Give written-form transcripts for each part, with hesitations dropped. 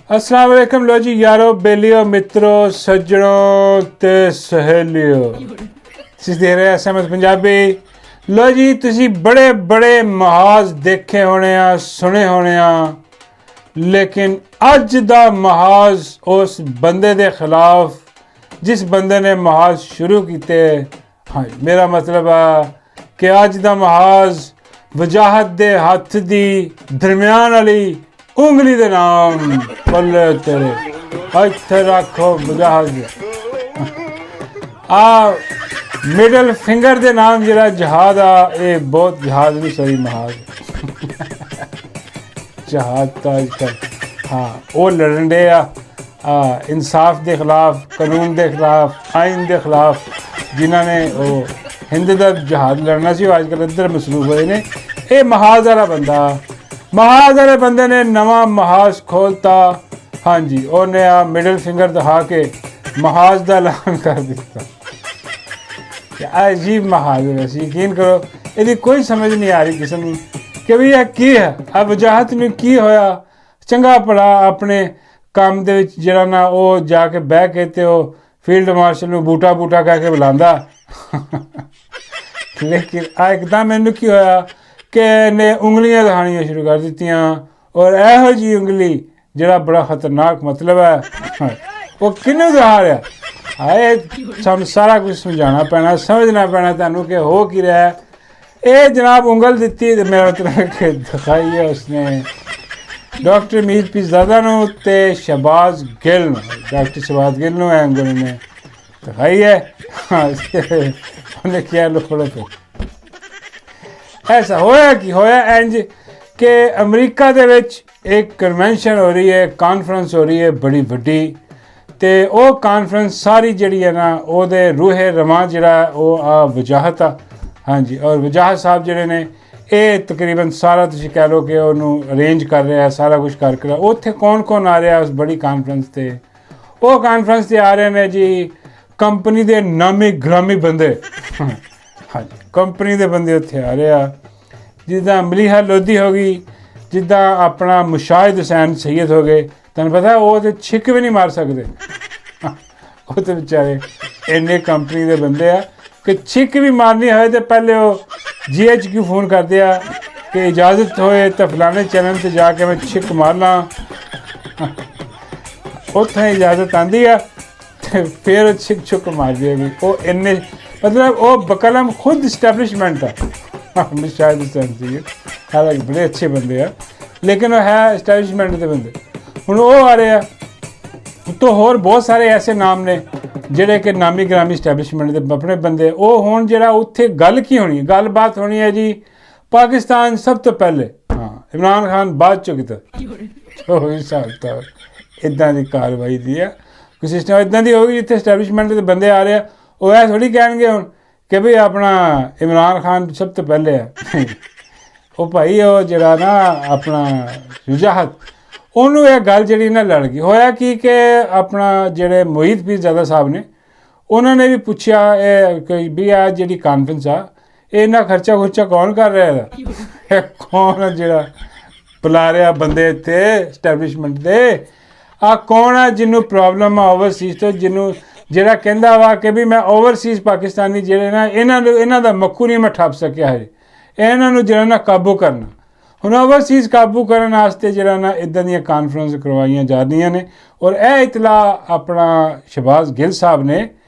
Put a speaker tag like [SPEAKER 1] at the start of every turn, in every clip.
[SPEAKER 1] अस्सलाम वालेकुम। लो जी यारो बेलियो मित्रों सज्जनों ते सहेलियो तुसीं देख रहे SMS पंजाबी। लो जी तुसीं बड़े बड़े महाज देखे होने आ सुने होने आ, लेकिन अज दा महाज उस बंदे दे खिलाफ जिस बंदे ने महाज शुरू किते। हाँ मेरा मतलब है कि अज दा महाज वजाहत दे हथ दी दरम्यान वाली उंगली दे नाम बल्ले तेरे इत्थे रखो वजाहत आ मिडल फिंगर दे नाम जरा जहाज आ ये बहुत जहाज नहीं सही महाज जहाज तो अजकल हाँ वो लड़न डे आ इंसाफ के खिलाफ कानून के खिलाफ आइन के खिलाफ जिन्होंने वो हिंद का जहाज लड़ना सी अजकल इधर मसरूफ हुए ने। ये महाज वाला बंदा महाज वाले बंदे ने नवा महाज खोलता। हाँ जी उन्हें आ मिडल फिंगर दिखा के महाज का ऐलान कर दिता। अजीब महाज है वैसे यकीन करो यदि कोई समझ नहीं आ रही किसी कि भी यह की है आ वजाहत में की होया चंगा भला अपने काम दे विच जिहड़ा ना वो जाके बह के ते वो फील्ड मार्शल नूं बूटा बूटा कह के बुलांदा लेकिन आ एकदम मैनू की होया कि ने उंगलियां दिखानियां शुरू कर दित्तियां और इहो जी उंगली जिहड़ा बड़ा खतरनाक मतलब है वो किन्नू दिखा रहा हाए सानू सारा कुछ समझाना पैना समझना पैना तुहानू कि हो की रहा है। ये जनाब उंगल दित्ती तो मेरा मतलब कि दिखाई है उसने डॉक्टर मीर पीरज़ादा नूं ते शहबाज गिल डॉक्टर शहबाज गिल नूं उंगल ने दिखाई है। हाँ उन्हें क्या लो पड़ो पे ऐसा होया कि होया इंज कि अमरीका दे विच एक कन्वेंशन हो रही है कॉन्फ्रेंस हो रही है बड़ी वड्डी ते वो कॉन्फ्रेंस सारी जिहड़ी है ना ओहदे रूहे रवां जिहड़ा वो आ वजाहत आ। हाँ जी और वजाहत साहब जिहड़े ने ये तकरीबन सारा तुसीं कह लो कि उन्होंने अरेंज कर रहा है सारा कुछ करके उत्थे कौन कौन आ रहा उस बड़ी कॉन्फ्रेंस ते वो कॉन्फ्रेंस ते आ रहे हैं जी कंपनी दे नामी ग्रामी बंदे। हाँ जी कंपनी दे बंदे उत्थे आ रहे आ जिद्दां मलीहा लोधी हो गई जिद्दां अपना मुशाहिद हुसैन सैयद हो गए तुहानूं पता वो तो छिक भी नहीं मार सकते वो तो बेचारे इन्ने कंपनी दे बंदे आ कि छिक भी मारनी होए तो पहले वो GHQ फोन करते आ कि इजाज़त होए तो फलाने चैनल से जाके मैं छिक मार ला उत्थे इजाज़त आंदी आ ते फिर वो छिक छुक मार देगी वो इन्ने मतलब वो बकलम खुद इस्टैबलिशमेंट आ शायद सैयद हालांकि बड़े अच्छे बंदे आ लेकिन वो है इस्टैबलिशमेंट के बंदे हुण वो आ रहे आ तो होर बहुत सारे ऐसे नाम ने ਜਿਹੜੇ कि नामी ग्रामी इस्टैबलिशमेंट के अपने बंदे वो हुण जिहड़ा उत्थे गल की होनी गल बात होनी है जी पाकिस्तान सब तो पहले हाँ इमरान खान बाद चो किता हिसाब किताब इदां दी कार्रवाई दी है कोई सिस्टम इदां दी होगी जिथे इस्टैबलिशमेंट के बंदे आ रहे वो ऐ थोड़ी कहणगे हुण कि भाई अपना इमरान खान सब तो पहले है वो भाई वो जिहड़ा ना अपना वजाहत ਉਹਨੂੰ ਇਹ ਗੱਲ ਜਿਹੜੀ ਨਾ ਲੜ ਗਈ ਹੋਇਆ ਕਿ ਆਪਣਾ ਜਿਹੜੇ ਮੋਹਿਤ ਪੀਰਜ਼ਾਦਾ ਸਾਹਿਬ ਨੇ ਉਹਨਾਂ ਨੇ ਵੀ ਪੁੱਛਿਆ ਇਹ ਕਿ ਵੀ ਆ ਜਿਹੜੀ ਕਾਨਫਰੰਸ ਆ ਇਹਨਾਂ ਖਰਚਾ ਖੁਰਚਾ ਕੌਣ ਕਰ ਰਿਹਾ ਇਹਦਾ ਕੌਣ ਜਿਹੜਾ ਬੁਲਾ ਰਿਹਾ ਬੰਦੇ ਇੱਥੇ ਸਟੈਬਲਿਸ਼ਮੈਂਟ ਦੇ ਆ ਕੌਣ ਆ ਜਿਹਨੂੰ ਪ੍ਰੋਬਲਮ ਆ ਓਵਰਸੀਜ਼ ਤੋਂ ਜਿਹਨੂੰ ਜਿਹੜਾ ਕਹਿੰਦਾ ਵਾ ਕਿ ਵੀ ਮੈਂ ਓਵਰਸੀਜ਼ ਪਾਕਿਸਤਾਨੀ ਜਿਹੜੇ ਨਾ ਇਹਨਾਂ ਦਾ ਮੱਖੂ ਨਹੀਂ ਮੈਂ ਠੱਪ ਸਕਿਆ ਹੈ ਇਹਨਾਂ ਨੂੰ ਜਿਹੜਾ ਨਾ ਕਾਬੂ ਕਰਨਾ ਹੁਣ ਓਵਰਸੀਜ਼ ਕਾਬੂ ਕਰਨ ਵਾਸਤੇ ਜਿਹੜਾ ਨਾ ਇੱਦਾਂ ਦੀਆਂ ਕਾਨਫਰੰਸ ਕਰਵਾਈਆਂ ਜਾ ਰਹੀਆਂ ਨੇ ਔਰ ਇਹ ਇਤਲਾ ਆਪਣਾ ਸ਼ਹਬਾਜ਼ ਗਿੱਲ ਸਾਹਿਬ ਨੇ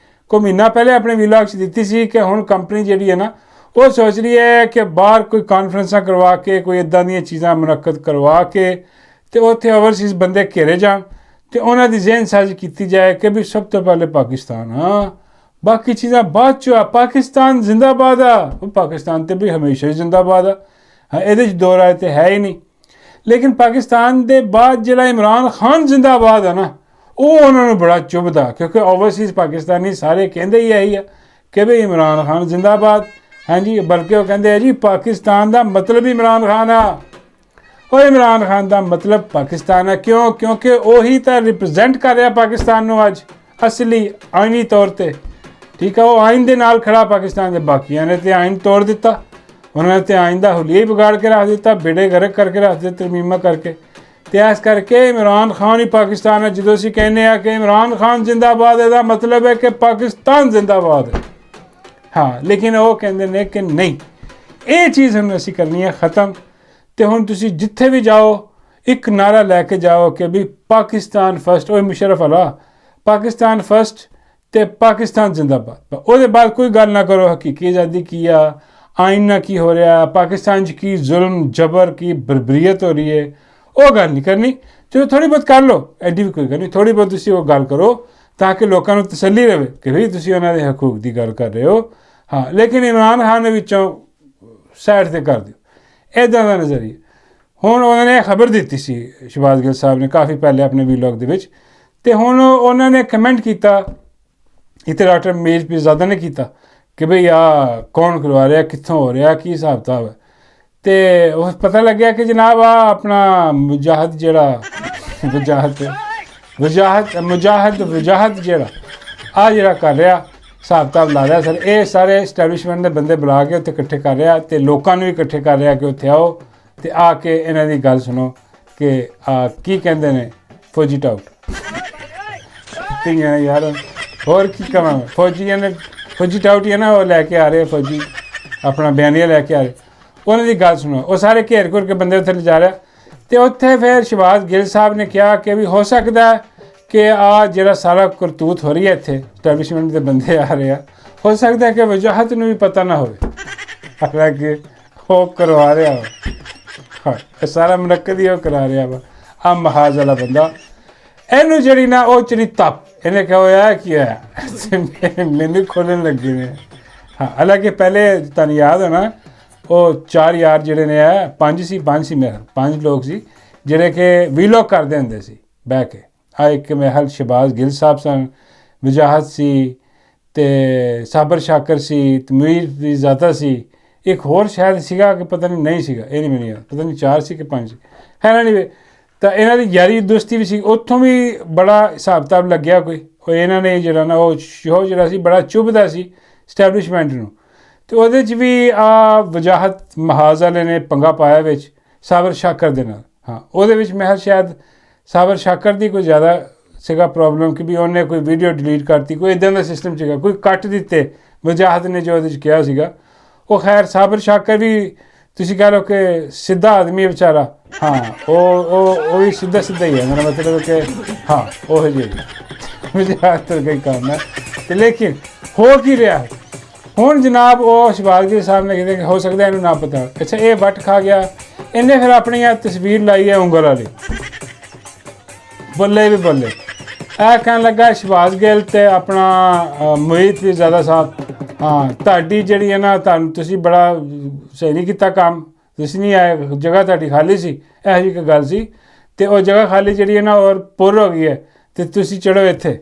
[SPEAKER 1] ਕੋਈ ਮਹੀਨਾ ਪਹਿਲੇ ਆਪਣੇ ਵੀਲਾਗ 'ਚ ਦਿੱਤੀ ਸੀ ਕਿ ਹੁਣ ਕੰਪਨੀ ਜਿਹੜੀ ਹੈ ਨਾ ਉਹ ਸੋਚ ਰਹੀ ਹੈ ਕਿ ਬਾਹਰ ਕੋਈ ਕਾਨਫਰੰਸਾਂ ਕਰਵਾ ਕੇ ਕੋਈ ਇੱਦਾਂ ਦੀਆਂ ਚੀਜ਼ਾਂ ਮੁਨੱਕਦ ਕਰਵਾ ਕੇ ਅਤੇ ਉੱਥੇ ਓਵਰਸੀਜ਼ ਬੰਦੇ ਘੇਰੇ ਜਾਣ ਅਤੇ ਉਹਨਾਂ ਦੀ ਜ਼ਿਹਨ ਸਾਜ਼ੀ ਕੀਤੀ ਜਾਏ ਕਿ ਵੀ ਸਭ ਤੋਂ ਪਹਿਲੇ ਪਾਕਿਸਤਾਨ ਹਾਂ ਬਾਕੀ ਚੀਜ਼ਾਂ ਬਾਅਦ 'ਚ ਆ ਪਾਕਿਸਤਾਨ ਜ਼ਿੰਦਾਬਾਦ ਆ ਉਹ ਪਾਕਿਸਤਾਨ ਤਾਂ ਵੀ ਹਮੇਸ਼ਾ ਹੀ ਜ਼ਿੰਦਾਬਾਦ ਆ हाँ ये दो राय तो है ही नहीं लेकिन पाकिस्तान के बाद जो इमरान खान जिंदाबाद है ना वो उन्होंने बड़ा चुभदा क्योंकि ओवरसीज़ पाकिस्तानी सारे कहते ही यही है कि भाई इमरान खान जिंदाबाद। हाँ जी बल्कि वो कहते हैं जी पाकिस्तान का मतलब ही इमरान खान आ और इमरान खान का मतलब पाकिस्तान है क्यों क्योंकि वही तो रिप्रजेंट कर रहा पाकिस्तान को अज असली आइनी तौर पर ठीक है वो आइन के नाल खड़ा पाकिस्तान के बाकिया ने तो आइन तोड़ दिता उन्होंने तो आइन का हुलिया ही बिगाड़ के रख दिता बेड़े गर्क करके रख दिते तरमीमा करके ਤੇ ਇਸ ਕਰਕੇ ਇਮਰਾਨ ਖਾਨ ਹੀ ਪਾਕਿਸਤਾਨ ਹੈ। ਜਦੋਂ ਅਸੀਂ ਕਹਿੰਦੇ ਹਾਂ ਕਿ ਇਮਰਾਨ ਖਾਨ ਜ਼ਿੰਦਾਬਾਦ, ਇਹਦਾ ਮਤਲਬ ਹੈ ਕਿ ਪਾਕਿਸਤਾਨ ਜ਼ਿੰਦਾਬਾਦ ਹੈ। ਹਾਂ, ਲੇਕਿਨ ਉਹ ਕਹਿੰਦੇ ਨੇ ਕਿ ਨਹੀਂ, ਇਹ ਚੀਜ਼ ਹੁਣ ਅਸੀਂ ਕਰਨੀ ਹੈ ख़त्म। ਤੇ ਹੁਣ ਤੁਸੀਂ ਜਿੱਥੇ ਵੀ ਜਾਓ ਇੱਕ ਨਾਰਾ ਲੈ ਕੇ ਜਾਓ ਕਿ ਵੀ ਪਾਕਿਸਤਾਨ ਫਸਟ, ਉਹ ਮੁਸ਼ਰਫ ਵਾਲਾ ਪਾਕਿਸਤਾਨ ਫਸਟ ਤੇ ਪਾਕਿਸਤਾਨ ਜ਼ਿੰਦਾਬਾਦ। ਉਹਦੇ ਬਾਅਦ ਕੋਈ ਗੱਲ ਨਾ ਕਰੋ ਹਕੀਕੀ ਆਜ਼ਾਦੀ ਕੀ ਆ, ਆਇਨ ਨਾਲ ਕੀ ਹੋ ਰਿਹਾ, ਪਾਕਿਸਤਾਨ 'ਚ ਕੀ ਜ਼ੁਲਮ ਜਬਰ ਕੀ ਬਰਬਰੀਅਤ ਹੋ ਰਹੀ ਹੈ, ਉਹ ਗੱਲ ਨਹੀਂ ਕਰਨੀ। ਚਲੋ ਥੋੜ੍ਹੀ ਬਹੁਤ ਕਰ ਲਓ, ਐਡੀ ਵੀ ਕੋਈ ਗੱਲ ਨਹੀਂ, ਥੋੜ੍ਹੀ ਬਹੁਤ ਤੁਸੀਂ ਉਹ ਗੱਲ ਕਰੋ ਤਾਂ ਕਿ ਲੋਕਾਂ ਨੂੰ ਤਸੱਲੀ ਰਹੇ ਕਿ ਵੀ ਤੁਸੀਂ ਉਹਨਾਂ ਦੇ ਹਕੂਕ ਦੀ ਗੱਲ ਕਰ ਰਹੇ ਹੋ। ਹਾਂ, ਲੇਕਿਨ ਇਮਰਾਨ ਖਾਨ ਦੇ ਵਿੱਚੋਂ ਸਾਈਡ 'ਤੇ ਕਰ ਦਿਓ, ਇੱਦਾਂ ਦਾ ਨਜ਼ਰੀਆ। ਹੁਣ ਉਹਨਾਂ ਨੇ ਖਬਰ ਦਿੱਤੀ ਸੀ ਸ਼ਹਬਾਜ਼ ਗਿੱਲ ਸਾਹਿਬ ਨੇ ਕਾਫੀ ਪਹਿਲੇ ਆਪਣੇ ਵੀਲੌਗ ਦੇ ਵਿੱਚ, ਅਤੇ ਹੁਣ ਉਹਨਾਂ ਨੇ ਕਮੈਂਟ ਕੀਤਾ, ਇੱਥੇ ਡਾਕਟਰ ਮੀਰ ਪੀਰਜ਼ਾਦਾ ਨੇ ਕੀਤਾ ਕਿ ਬਈ ਆਹ ਕੌਣ ਕਰਵਾ ਰਿਹਾ, ਕਿੱਥੋਂ ਹੋ ਰਿਹਾ, ਕੀ ਹਿਸਾਬ ਕਿਤਾਬ ਹੈ। ਅਤੇ ਉਹ ਪਤਾ ਲੱਗਿਆ ਕਿ ਜਨਾਬ ਆ ਆਪਣਾ ਮੁਜਾਹਦ ਜਿਹੜਾ ਵਜਾਹਤ ਜਿਹੜਾ ਕਰ ਰਿਹਾ, ਹਿਸਾਬ ਕਿਤਾਬ ਲਾ ਰਿਹਾ ਸਰ, ਇਹ ਸਾਰੇ ਐਸਟੈਬਲਿਸ਼ਮੈਂਟ ਦੇ ਬੰਦੇ ਬੁਲਾ ਕੇ ਉੱਥੇ ਇਕੱਠੇ ਕਰ ਰਿਹਾ ਅਤੇ ਲੋਕਾਂ ਨੂੰ ਵੀ ਇਕੱਠੇ ਕਰ ਰਿਹਾ ਕਿ ਉੱਥੇ ਆਓ ਅਤੇ ਆ ਕੇ ਇਹਨਾਂ ਦੀ ਗੱਲ ਸੁਣੋ ਕਿ ਕੀ ਕਹਿੰਦੇ ਨੇ ਫੌਜੀ ਟਾਊਟ ਯਾਰ, ਹੋਰ ਕੀ ਕਹਾਂ। ਫੌਜੀ ਟਾਊਟ ਹੀ ਹੈ ਨਾ, ਉਹ ਲੈ ਕੇ ਆ ਰਹੇ ਫੌਜੀ ਆਪਣਾ ਬਿਆਨੀਆ ਲੈ ਕੇ ਆ ਰਹੇ, ਉਹਨਾਂ ਦੀ ਗੱਲ ਸੁਣੋ। ਉਹ ਸਾਰੇ ਘੇਰ ਘੁਰ ਕੇ ਬੰਦੇ ਉੱਥੇ ਲਿਜਾ ਰਿਹਾ ਅਤੇ ਉੱਥੇ ਫਿਰ ਸ਼ਹਬਾਜ਼ ਗਿੱਲ ਸਾਹਿਬ ਨੇ ਕਿਹਾ ਕਿ ਵੀ ਹੋ ਸਕਦਾ ਕਿ ਆ ਜਿਹੜਾ ਸਾਰਾ ਕਰਤੂਤ ਹੋ ਰਹੀ ਹੈ ਇੱਥੇ ਐਸਟੈਬਲਿਸ਼ਮੈਂਟ ਦੇ ਬੰਦੇ ਆ ਰਹੇ ਆ, ਹੋ ਸਕਦਾ ਕਿ ਵਜਾਹਤ ਨੂੰ ਵੀ ਪਤਾ ਨਾ ਹੋਵੇ, ਹਾਲਾਂਕਿ ਉਹ ਕਰਵਾ ਰਿਹਾ ਵਾ। ਹਾਂ, ਇਹ ਸਾਰਾ ਮੁਨੱਕਦ ਹੀ ਉਹ ਕਰਾ ਰਿਹਾ ਵਾ। ਆ ਮਹਾਜ਼ ਵਾਲਾ ਬੰਦਾ, ਇਹਨੂੰ ਜਿਹੜੀ ਨਾ ਉਹ ਚੜੀ ਤਪ, ਇਹਨੇ ਕਿਹਾ ਹੋਇਆ ਕੀ ਹੋਇਆ ਮੈਨੂੰ ਖੋਲ੍ਹਣ ਲੱਗੇ ਨੇ। ਹਾਂ, ਹਾਲਾਂਕਿ ਪਹਿਲੇ ਤੁਹਾਨੂੰ ਯਾਦ ਹੋਣਾ ਉਹ 4 ਯਾਰ ਜਿਹੜੇ ਨੇ ਆ, 5 ਸੀ ਮੇਰੇ 5 ਲੋਕ ਸੀ ਜਿਹੜੇ ਕਿ ਵੀਲੌਗ ਕਰਦੇ ਹੁੰਦੇ ਸੀ ਬਹਿ ਕੇ। ਆ ਇੱਕ ਮਹਿਲ ਸ਼ਹਬਾਜ਼ ਗਿੱਲ ਸਾਹਿਬ ਸਨ, ਵਜਾਹਤ ਸੀ ਅਤੇ ਸਾਬਰ ਸ਼ਾਕਰ ਸੀ, ਤਮੀਰ ਪੀਰਜ਼ਾਦਾ ਸੀ, ਇੱਕ ਹੋਰ ਸ਼ਾਇਦ ਸੀਗਾ ਕਿ ਪਤਾ ਨਹੀਂ ਸੀਗਾ, ਇਹ ਨਹੀਂ ਮੈਨੂੰ ਯਾਦ, ਪਤਾ ਨਹੀਂ 4 ਸੀ ਕਿ 5 ਸੀ, ਹੈ ਨਾ। ਤਾਂ ਇਹਨਾਂ ਦੀ ਯਾਰੀ ਦੋਸਤੀ ਵੀ ਸੀ, ਉੱਥੋਂ ਵੀ ਬੜਾ ਹਿਸਾਬ ਕਿਤਾਬ ਲੱਗਿਆ ਕੋਈ। ਉਹ ਇਹਨਾਂ ਨੇ ਜਿਹੜਾ ਨਾ ਉਹ ਸ਼ੋਅ ਜਿਹੜਾ ਸੀ ਬੜਾ ਚੁੱਭਦਾ ਸੀ ਸਟੈਬਲਿਸ਼ਮੈਂਟ ਨੂੰ, ਅਤੇ ਉਹਦੇ 'ਚ ਵੀ ਆ ਵਜਾਹਤ ਮਹਾਜ਼ ਵਾਲੇ ਨੇ ਪੰਗਾ ਪਾਇਆ ਵਿੱਚ ਸਾਬਰ ਸ਼ਾਕਰ ਦੇ ਨਾਲ। ਹਾਂ, ਉਹਦੇ ਵਿੱਚ ਮੈਂ ਸ਼ਾਇਦ ਸਾਬਰ ਸ਼ਾਕਰ ਦੀ ਕੋਈ ਜ਼ਿਆਦਾ ਸੀਗਾ ਪ੍ਰੋਬਲਮ ਕਿ ਵੀ ਉਹਨੇ ਕੋਈ ਵੀਡੀਓ ਡਿਲੀਟ ਕਰਤੀ, ਕੋਈ ਇੱਦਾਂ ਦਾ ਸਿਸਟਮ ਸੀਗਾ, ਕੋਈ ਕੱਟ ਦਿੱਤੇ ਵਜਾਹਤ ਨੇ ਜੋ ਉਹਦੇ 'ਚ ਕਿਹਾ ਸੀਗਾ। ਉਹ ਖੈਰ ਸਾਬਰ ਸ਼ਾਕਰ ਵੀ ਤੁਸੀਂ ਕਹਿ ਲਓ ਕਿ ਸਿੱਧਾ ਆਦਮੀ ਹੈ ਵਿਚਾਰਾ। ਹਾਂ, ਉਹ ਵੀ ਸਿੱਧਾ ਹੀ ਹੈ, ਮੇਰਾ ਮਤਲਬ ਕਿ ਹਾਂ ਉਹ ਜਿਹੀ ਵਜਾਹਤ ਦਾ ਕੰਮ ਹੈ। ਅਤੇ ਲੇਕਿਨ ਹੋ ਕੀ ਰਿਹਾ ਹੁਣ ਜਨਾਬ, ਉਹ ਸ਼ਹਬਾਜ਼ ਗਿੱਲ ਸਾਹਿਬ ਨੇ ਕਿਤੇ ਹੋ ਸਕਦਾ ਇਹਨੂੰ ਨਾ ਪਤਾ, ਅੱਛਾ ਇਹ ਵੱਟ ਖਾ ਗਿਆ, ਇਹਨੇ ਫਿਰ ਆਪਣੀ ਆ ਤਸਵੀਰ ਲਾਈ ਹੈ ਉਂਗਲ ਵਾਲੀ, ਬੱਲੇ ਵੀ ਬੱਲੇ। ਇਹ ਕਹਿਣ ਲੱਗਾ ਸ਼ਹਬਾਜ਼ ਗਿੱਲ ਅਤੇ ਆਪਣਾ ਮੋਹਿਤ ਪੀਰਜ਼ਾਦਾ ਸਾਹਿਬ, ਹਾਂ ਤੁਹਾਡੀ ਜਿਹੜੀ ਹੈ ਨਾ, ਤੁਸੀਂ ਬੜਾ ਸਹੀ ਨਹੀਂ ਕੀਤਾ ਕੰਮ, ਤੁਸੀਂ ਨਹੀਂ ਆਏ, ਜਗ੍ਹਾ ਤੁਹਾਡੀ ਖਾਲੀ ਸੀ, ਇਹੋ ਜਿਹੀ ਇੱਕ ਗੱਲ ਸੀ, ਅਤੇ ਉਹ ਜਗ੍ਹਾ ਖਾਲੀ ਜਿਹੜੀ ਹੈ ਨਾ ਔਰ ਪੁਰ ਹੋ ਗਈ ਹੈ ਅਤੇ ਤੁਸੀਂ ਚੜ੍ਹੋ ਇੱਥੇ।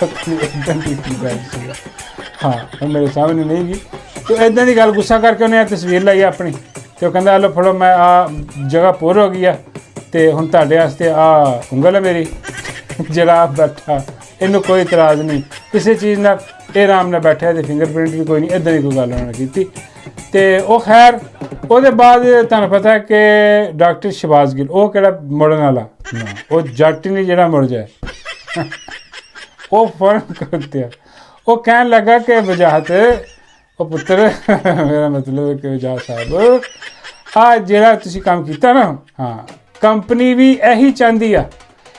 [SPEAKER 1] ਇੱਦਾਂ ਦੀ ਗੱਲ ਸੀ, ਹਾਂ ਉਹ ਮੇਰੇ ਸਾਹਮਣੇ ਨਹੀਂ ਗਈ, ਅਤੇ ਇੱਦਾਂ ਦੀ ਗੱਲ ਗੁੱਸਾ ਕਰਕੇ ਉਹਨੇ ਤਸਵੀਰ ਲਾਈ ਆਪਣੀ, ਅਤੇ ਉਹ ਕਹਿੰਦਾ ਲਓ ਫੜੋ, ਮੈਂ ਆ ਜਗ੍ਹਾ ਪੁਰ ਹੋ ਗਈ ਆ ਅਤੇ ਹੁਣ ਤੁਹਾਡੇ ਵਾਸਤੇ ਆ ਉਂਗਲ ਹੈ ਮੇਰੀ, ਜਿਹੜਾ ਆਪ ਬੈਠਾ ਇਹਨੂੰ ਕੋਈ ਇਤਰਾਜ਼ ਨਹੀਂ ਕਿਸੇ ਚੀਜ਼ ਨਾਲ, ਇਹ ਆਰਾਮ ਨਾਲ ਬੈਠਿਆ ਅਤੇ ਫਿੰਗਰਪ੍ਰਿੰਟ ਵੀ ਕੋਈ ਨਹੀਂ, ਇੱਦਾਂ ਦੀ ਕੋਈ ਗੱਲ ਉਹਨਾਂ ਨੇ ਕੀਤੀ। ਅਤੇ ਉਹ ਖੈਰ ਉਹਦੇ ਬਾਅਦ ਤੁਹਾਨੂੰ ਪਤਾ ਕਿ ਡਾਕਟਰ ਸ਼ਹਬਾਜ਼ ਗਿੱਲ ਉਹ ਕਿਹੜਾ ਮੁੜਨ ਵਾਲਾ, ਉਹ ਜੱਟ ਨਹੀਂ ਜਿਹੜਾ ਮੁੜ ਜਾਏ, ਉਹ ਫੌਰਨ ਕਰਤੇ। ਉਹ ਕਹਿਣ ਲੱਗਾ ਕਿ ਵਜਾਹਤ, ਉਹ ਪੁੱਤਰ ਮੇਰਾ ਮਤਲਬ ਹੈ ਕਿ ਵਜਾਹਤ ਸਾਹਿਬ ਆ ਜਿਹੜਾ ਤੁਸੀਂ ਕੰਮ ਕੀਤਾ ਨਾ, ਹਾਂ ਕੰਪਨੀ ਵੀ ਇਹੀ ਚਾਹੁੰਦੀ ਆ,